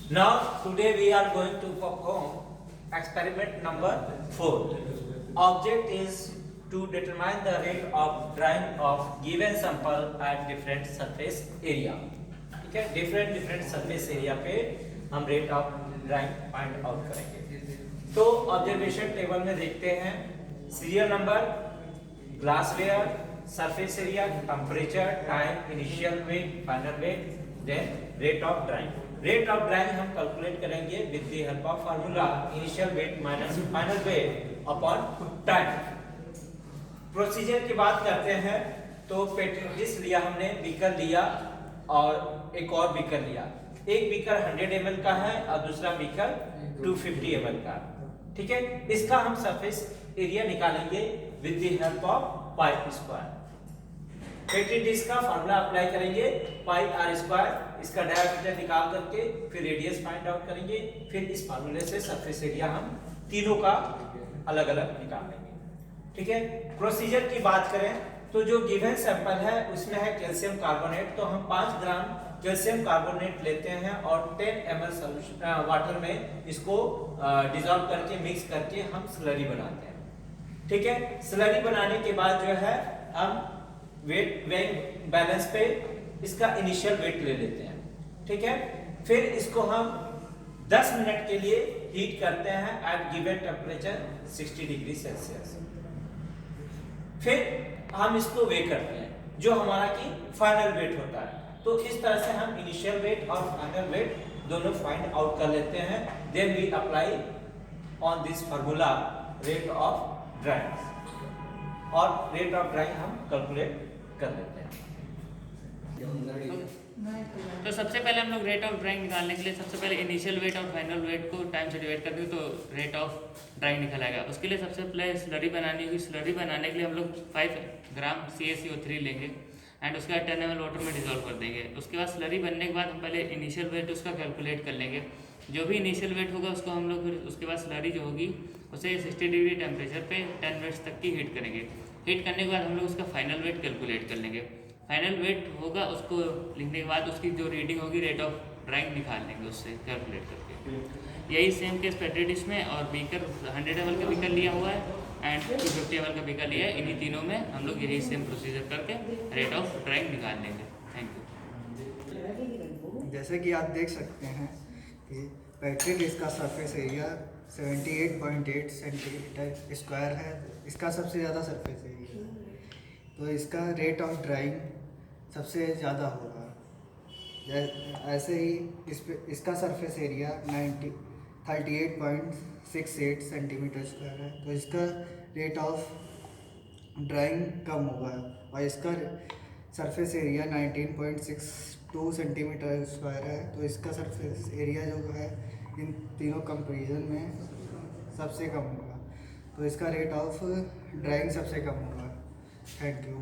Now today we are going to perform experiment number 4. Object is to determine the rate of drying of given sample at different surface area. ठीक है, different surface area पे हम rate of drying find out करेंगे. तो observation table में देखते हैं serial number, glassware, surface area, temperature, time, initial weight, final weight, then rate of drying. Rate of drying हम कैलकुलेट करेंगे with the help of formula initial weight minus final weight upon time. Procedure की बात करते हैं तो petri dish लिया हमने, beaker लिया और एक और बीकर लिया. एक बीकर 100 ml का है और दूसरा बीकर 250 ml का. ठीक है, इसका हम सरफेस एरिया निकालेंगे with the help of pi square. Petri dish का फार्मूला अप्लाई करेंगे पाई आर स्क्वायर. इसका डायमीटर निकाल करके फिर रेडियस फाइंड आउट करेंगे. फिर इस फार्मूले से सरफेस एरिया हम तीनों का अलग अलग निकाल लेंगे. ठीक है, प्रोसीजर की बात करें तो जो गिवन सैंपल है उसमें है कैल्शियम कार्बोनेट. तो हम 5 ग्राम कैल्शियम कार्बोनेट लेते हैं और 10 ml सॉल्यूशन वाटर में इसको डिसॉल्व करके मिक्स करके हम स्लरी बनाते हैं. ठीक है, स्लरी बनाने के बाद जो है हम वेट बैलेंस पे इसका इनिशियल वेट ले लेते हैं. ठीक है, फिर इसको हम 10 मिनट के लिए हीट करते हैं at given temperature 60 degree Celsius. फिर हम इसको वे करते हैं जो हमारा की फाइनल वेट होता है. तो इस तरह से हम इनिशियल वेट और फाइनल वेट दोनों फाइंड आउट कर लेते हैं. Then we apply on this formula rate of drying और रेट ऑफ ड्राइंग हम कैलकुलेट कर लेते हैं. तो सबसे पहले हम लोग रेट ऑफ ड्राइंग निकालने के लिए सबसे पहले इनिशियल वेट और फाइनल वेट को टाइम से डिवाइड कर देंगे तो रेट ऑफ ड्राइंग निकल आएगा. उसके लिए सबसे पहले स्लरी बनानी होगी. स्लरी बनाने के लिए हम लोग 5 ग्राम CaCO3 लेंगे एंड उसके बाद 10 ml वाटर में डिजोल्व कर देंगे. उसके बाद स्लरी बनने के बाद हम पहले इनिशियल वेट उसका कैलकुलेट कर लेंगे. जो भी इनिशियल वेट होगा उसको हम लोग फिर उसके बाद स्लरी जो होगी उसे 60 डिग्री टेम्परेचर पे 10 मिनट्स तक की हीट करेंगे. हीट करने के बाद हम लोग उसका फाइनल वेट कैलकुलेट कर लेंगे. फाइनल वेट होगा उसको लिखने के बाद उसकी जो रीडिंग होगी रेट ऑफ ड्राइंग निकाल लेंगे उससे कैलकुलेट करके. यही सेम केस पेट्री डिश में और बीकर 100 ml का बीकर लिया हुआ है एंड 250 ml का बीकर लिया है. इन्हीं तीनों में हम लोग यही सेम प्रोसीजर करके रेट ऑफ ड्राइंग निकाल लेंगे. Thank you. जैसे कि आप देख सकते हैं कि पेट्री डिश का सरफेस एरिया 78.8 सेंटीमीटर स्क्वायर है. इसका सबसे ज़्यादा सरफेस एरिया है तो इसका रेट ऑफ ड्राइंग सबसे ज़्यादा होगा. ऐसे ही इसका सरफेस एरिया 38.68 सेंटीमीटर स्क्वायर है तो इसका रेट ऑफ ड्राइंग कम होगा. और इसका सरफेस एरिया 19.62 सेंटीमीटर स्क्वायर है तो इसका सरफेस एरिया जो है इन तीनों कंपैरिजन में सबसे कम होगा. तो इसका रेट ऑफ ड्राइंग सबसे कम होगा. Thank you.